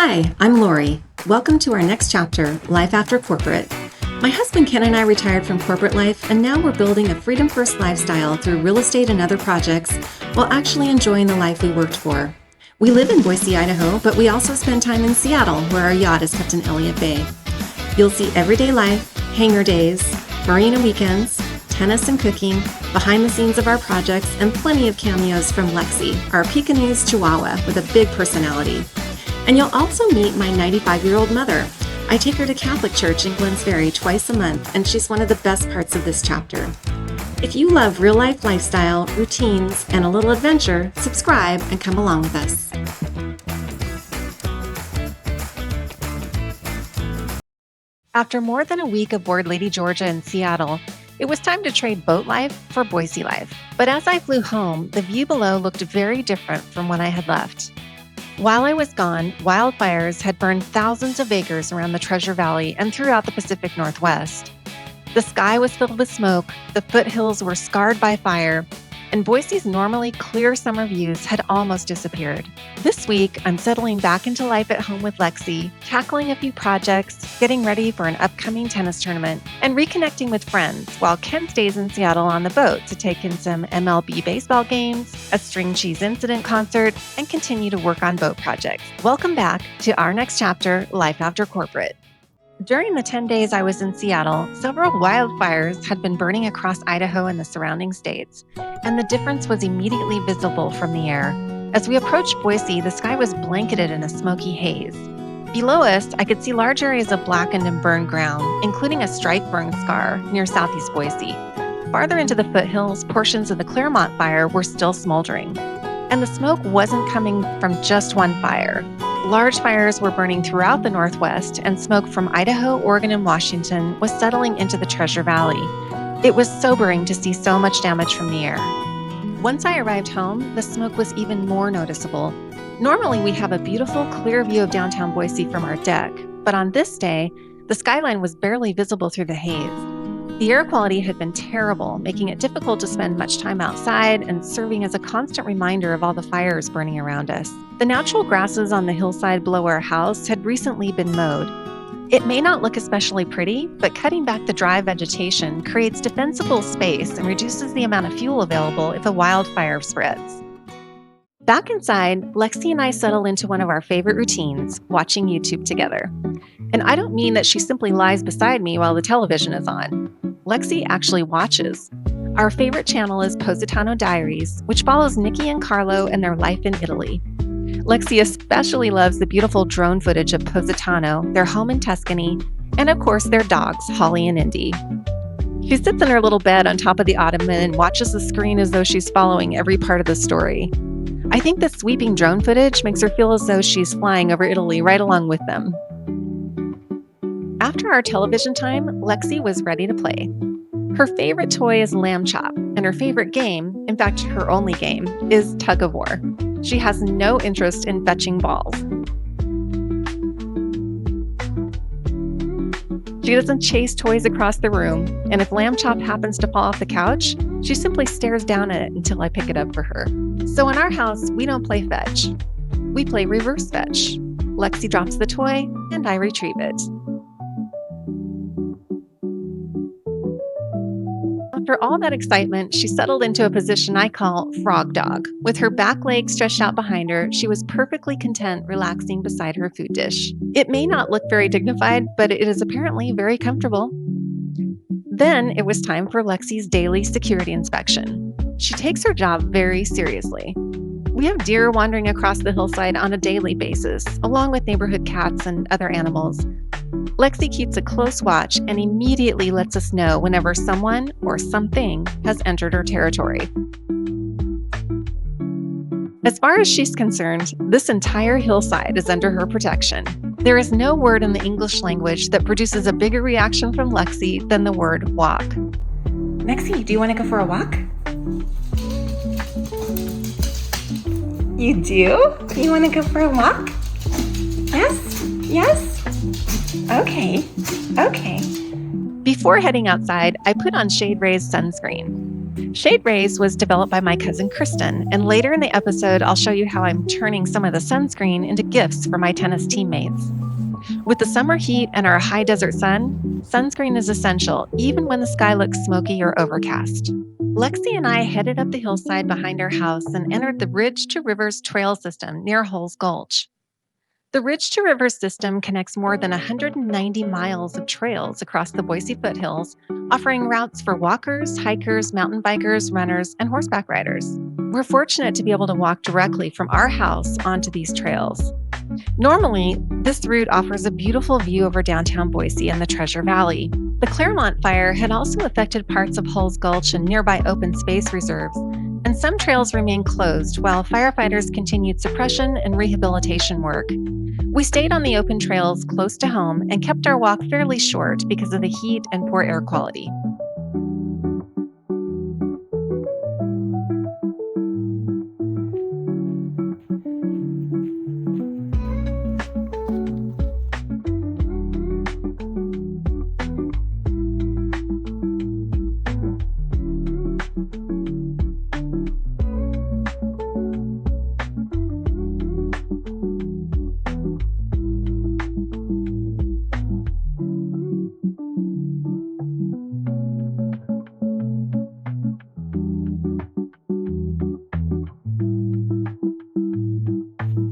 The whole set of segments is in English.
Hi, I'm Lori. Welcome to our next chapter, Life After Corporate. My husband Ken and I retired from corporate life, and now we're building a freedom-first lifestyle through real estate and other projects while actually enjoying the life we worked for. We live in Boise, Idaho, but we also spend time in Seattle, where our yacht is kept in Elliott Bay. You'll see everyday life, hangar days, marina weekends, tennis and cooking, behind the scenes of our projects, and plenty of cameos from Lexi, our Pekingese Chihuahua with a big personality. And you'll also meet my 95-year-old mother. I take her to Catholic Church in Glens Ferry twice a month, and she's one of the best parts of this chapter. If you love real-life lifestyle, routines, and a little adventure, subscribe and come along with us. After more than a week aboard Lady Georgia in Seattle, it was time to trade boat life for Boise life. But as I flew home, the view below looked very different from when I had left. While I was gone, wildfires had burned thousands of acres around the Treasure Valley and throughout the Pacific Northwest. The sky was filled with smoke, the foothills were scarred by fire, and Boise's normally clear summer views had almost disappeared. This week, I'm settling back into life at home with Lexi, tackling a few projects, getting ready for an upcoming tennis tournament, and reconnecting with friends while Ken stays in Seattle on the boat to take in some MLB baseball games, a string cheese incident concert, and continue to work on boat projects. Welcome back to our next chapter, Life After Corporate. During the 10 days I was in Seattle, several wildfires had been burning across Idaho and the surrounding states, and the difference was immediately visible from the air. As we approached Boise, the sky was blanketed in a smoky haze. Below us, I could see large areas of blackened and burned ground, including a strike burn scar near southeast Boise. Farther into the foothills, portions of the Claremont fire were still smoldering. And the smoke wasn't coming from just one fire. Large fires were burning throughout the Northwest, and smoke from Idaho, Oregon, and Washington was settling into the Treasure Valley. It was sobering to see so much damage from the air. Once I arrived home, the smoke was even more noticeable. Normally, we have a beautiful, clear view of downtown Boise from our deck, but on this day, the skyline was barely visible through the haze. The air quality had been terrible, making it difficult to spend much time outside and serving as a constant reminder of all the fires burning around us. The natural grasses on the hillside below our house had recently been mowed. It may not look especially pretty, but cutting back the dry vegetation creates defensible space and reduces the amount of fuel available if a wildfire spreads. Back inside, Lexi and I settle into one of our favorite routines, watching YouTube together. And I don't mean that she simply lies beside me while the television is on. Lexi actually watches. Our favorite channel is Positano Diaries, which follows Nikki and Carlo and their life in Italy. Lexi especially loves the beautiful drone footage of Positano, their home in Tuscany, and of course their dogs, Holly and Indy. She sits in her little bed on top of the ottoman and watches the screen as though she's following every part of the story. I think the sweeping drone footage makes her feel as though she's flying over Italy right along with them. After our television time, Lexi was ready to play. Her favorite toy is lamb chop, and her favorite game, in fact, her only game, is tug-of-war. She has no interest in fetching balls. She doesn't chase toys across the room, and if lamb chop happens to fall off the couch, she simply stares down at it until I pick it up for her. So in our house, we don't play fetch. We play reverse fetch. Lexi drops the toy, and I retrieve it. After all that excitement, she settled into a position I call frog dog. With her back leg stretched out behind her, she was perfectly content relaxing beside her food dish. It may not look very dignified, but it is apparently very comfortable. Then it was time for Lexi's daily security inspection. She takes her job very seriously. We have deer wandering across the hillside on a daily basis, along with neighborhood cats and other animals. Lexi keeps a close watch and immediately lets us know whenever someone or something has entered her territory. As far as she's concerned, this entire hillside is under her protection. There is no word in the English language that produces a bigger reaction from Lexi than the word walk. Lexi, do you want to go for a walk? You do? You want to go for a walk? Yes? Yes? Okay. Before heading outside, I put on shade-raised sunscreen. Shade Rays was developed by my cousin Kristen, and later in the episode, I'll show you how I'm turning some of the sunscreen into gifts for my tennis teammates. With the summer heat and our high desert sun, sunscreen is essential, even when the sky looks smoky or overcast. Lexi and I headed up the hillside behind our house and entered the Ridge to Rivers trail system near Hulls Gulch. The Ridge to Rivers system connects more than 190 miles of trails across the Boise foothills, offering routes for walkers, hikers, mountain bikers, runners, and horseback riders. We're fortunate to be able to walk directly from our house onto these trails. Normally, this route offers a beautiful view over downtown Boise and the Treasure Valley. The Claremont fire had also affected parts of Hulls Gulch and nearby open space reserves, and some trails remained closed while firefighters continued suppression and rehabilitation work. We stayed on the open trails close to home and kept our walk fairly short because of the heat and poor air quality.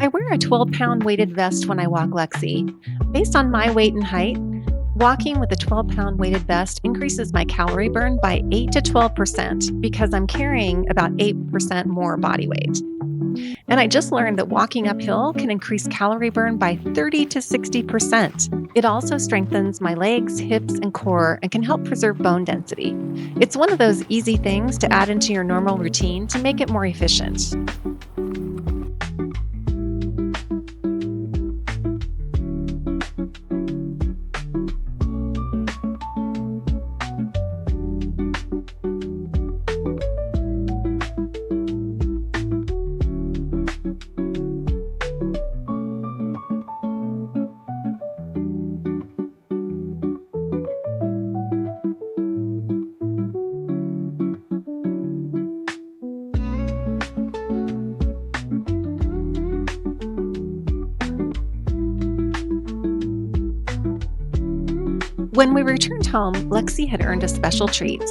I wear a 12-pound weighted vest when I walk Lexi. Based on my weight and height, walking with a 12-pound weighted vest increases my calorie burn by 8 to 12% because I'm carrying about 8% more body weight. And I just learned that walking uphill can increase calorie burn by 30 to 60%. It also strengthens my legs, hips, and core and can help preserve bone density. It's one of those easy things to add into your normal routine to make it more efficient. When we returned home, Lexi had earned a special treat.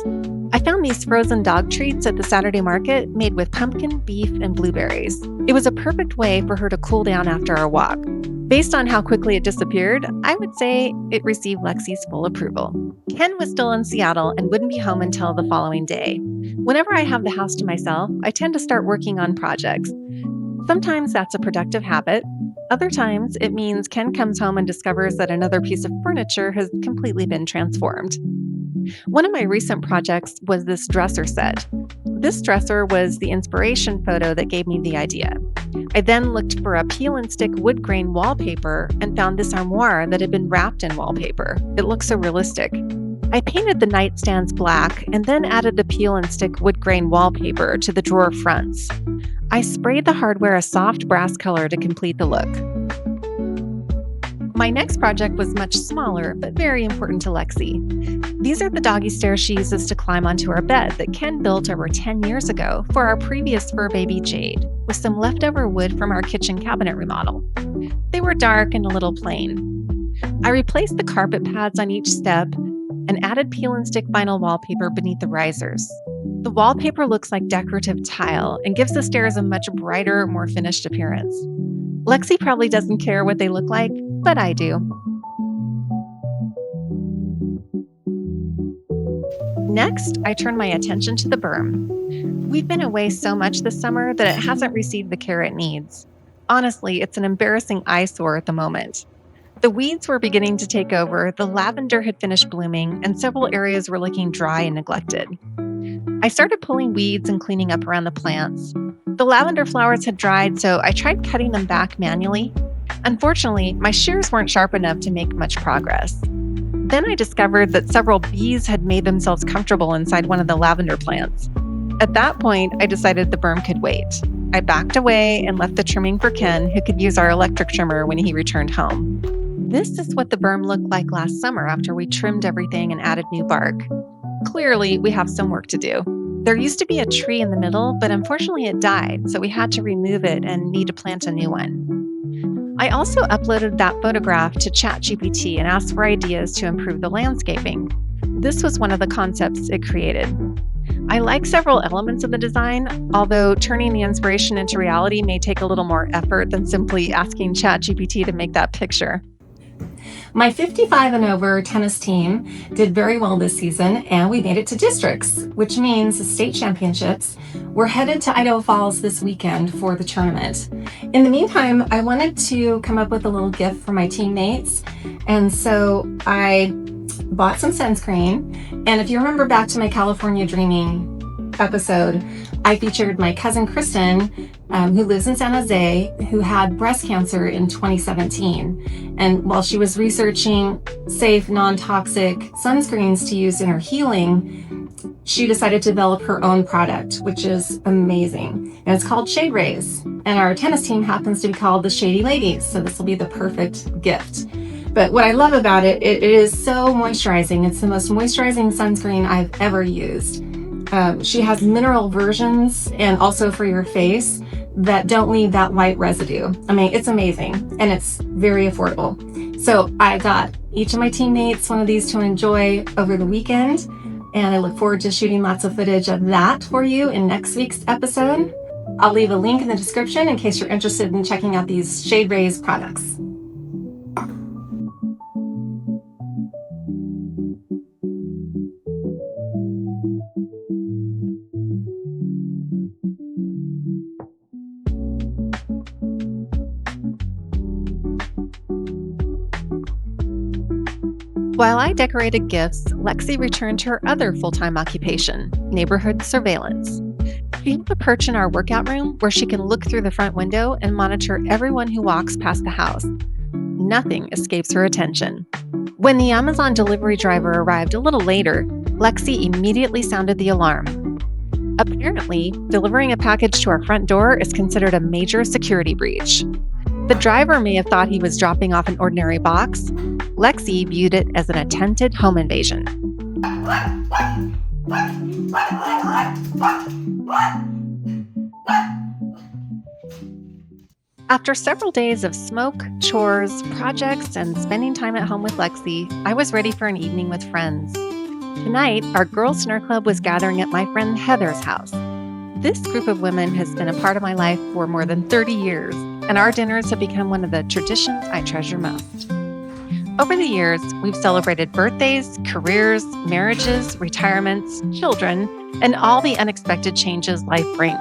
I found these frozen dog treats at the Saturday market made with pumpkin, beef, and blueberries. It was a perfect way for her to cool down after our walk. Based on how quickly it disappeared, I would say it received Lexi's full approval. Ken was still in Seattle and wouldn't be home until the following day. Whenever I have the house to myself, I tend to start working on projects. Sometimes that's a productive habit. Other times, it means Ken comes home and discovers that another piece of furniture has completely been transformed. One of my recent projects was this dresser set. This dresser was the inspiration photo that gave me the idea. I then looked for a peel and stick wood grain wallpaper and found this armoire that had been wrapped in wallpaper. It looks so realistic. I painted the nightstands black and then added the peel and stick wood grain wallpaper to the drawer fronts. I sprayed the hardware a soft brass color to complete the look. My next project was much smaller, but very important to Lexi. These are the doggy stairs she uses to climb onto our bed that Ken built over 10 years ago for our previous fur baby Jade, with some leftover wood from our kitchen cabinet remodel. They were dark and a little plain. I replaced the carpet pads on each step and added peel and stick vinyl wallpaper beneath the risers. The wallpaper looks like decorative tile and gives the stairs a much brighter, more finished appearance. Lexi probably doesn't care what they look like, but I do. Next, I turn my attention to the berm. We've been away so much this summer that it hasn't received the care it needs. Honestly, it's an embarrassing eyesore at the moment. The weeds were beginning to take over, the lavender had finished blooming, and several areas were looking dry and neglected. I started pulling weeds and cleaning up around the plants. The lavender flowers had dried, so I tried cutting them back manually. Unfortunately, my shears weren't sharp enough to make much progress. Then I discovered that several bees had made themselves comfortable inside one of the lavender plants. At that point, I decided the berm could wait. I backed away and left the trimming for Ken, who could use our electric trimmer when he returned home. This is what the berm looked like last summer after we trimmed everything and added new bark. Clearly, we have some work to do. There used to be a tree in the middle, but unfortunately it died, so we had to remove it and need to plant a new one. I also uploaded that photograph to ChatGPT and asked for ideas to improve the landscaping. This was one of the concepts it created. I like several elements of the design, although turning the inspiration into reality may take a little more effort than simply asking ChatGPT to make that picture. My 55 and over tennis team did very well this season, and we made it to districts, which means the state championships. We're headed to Idaho Falls this weekend for the tournament. In the meantime, I wanted to come up with a little gift for my teammates, and so I bought some sunscreen. And if you remember back to my California Dreaming episode, I featured my cousin Kristen, who lives in San Jose, who had breast cancer in 2017. And while she was researching safe, non-toxic sunscreens to use in her healing, she decided to develop her own product, which is amazing. And it's called Shade Rays. And our tennis team happens to be called the Shady Ladies. So this will be the perfect gift. But what I love about it, it is so moisturizing. It's the most moisturizing sunscreen I've ever used. She has mineral versions and also for your face that don't leave that white residue. I mean, it's amazing and it's very affordable. So I got each of my teammates one of these to enjoy over the weekend, and I look forward to shooting lots of footage of that for you in next week's episode. I'll leave a link in the description in case you're interested in checking out these Shade Rays products. While I decorated gifts, Lexi returned to her other full-time occupation, neighborhood surveillance. She has a perch in our workout room where she can look through the front window and monitor everyone who walks past the house. Nothing escapes her attention. When the Amazon delivery driver arrived a little later, Lexi immediately sounded the alarm. Apparently, delivering a package to our front door is considered a major security breach. The driver may have thought he was dropping off an ordinary box. Lexi viewed it as an attempted home invasion. After several days of smoke, chores, projects, and spending time at home with Lexi, I was ready for an evening with friends. Tonight, our Girls Dinner Club was gathering at my friend Heather's house. This group of women has been a part of my life for more than 30 years, and our dinners have become one of the traditions I treasure most. Over the years, we've celebrated birthdays, careers, marriages, retirements, children, and all the unexpected changes life brings.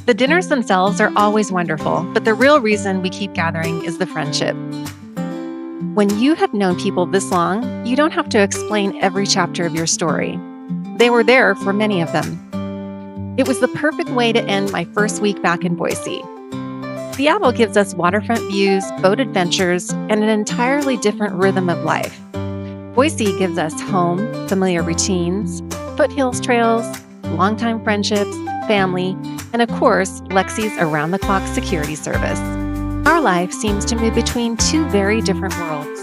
The dinners themselves are always wonderful, but the real reason we keep gathering is the friendship. When you have known people this long, you don't have to explain every chapter of your story. They were there for many of them. It was the perfect way to end my first week back in Boise. Seattle gives us waterfront views, boat adventures, and an entirely different rhythm of life. Boise gives us home, familiar routines, foothills trails, longtime friendships, family, and of course, Lexi's around-the-clock security service. Our life seems to move between two very different worlds.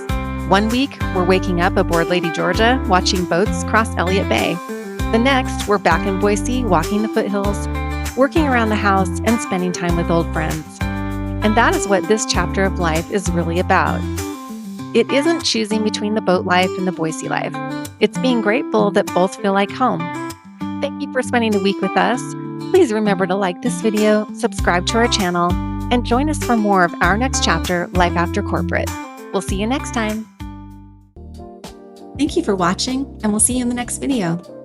One week, we're waking up aboard Lady Georgia, watching boats cross Elliott Bay. The next, we're back in Boise, walking the foothills, working around the house, and spending time with old friends. And that is what this chapter of life is really about. It isn't choosing between the boat life and the Boise life. It's being grateful that both feel like home. Thank you for spending the week with us. Please remember to like this video, subscribe to our channel, and join us for more of our next chapter, Life After Corporate. We'll see you next time. Thank you for watching, and we'll see you in the next video.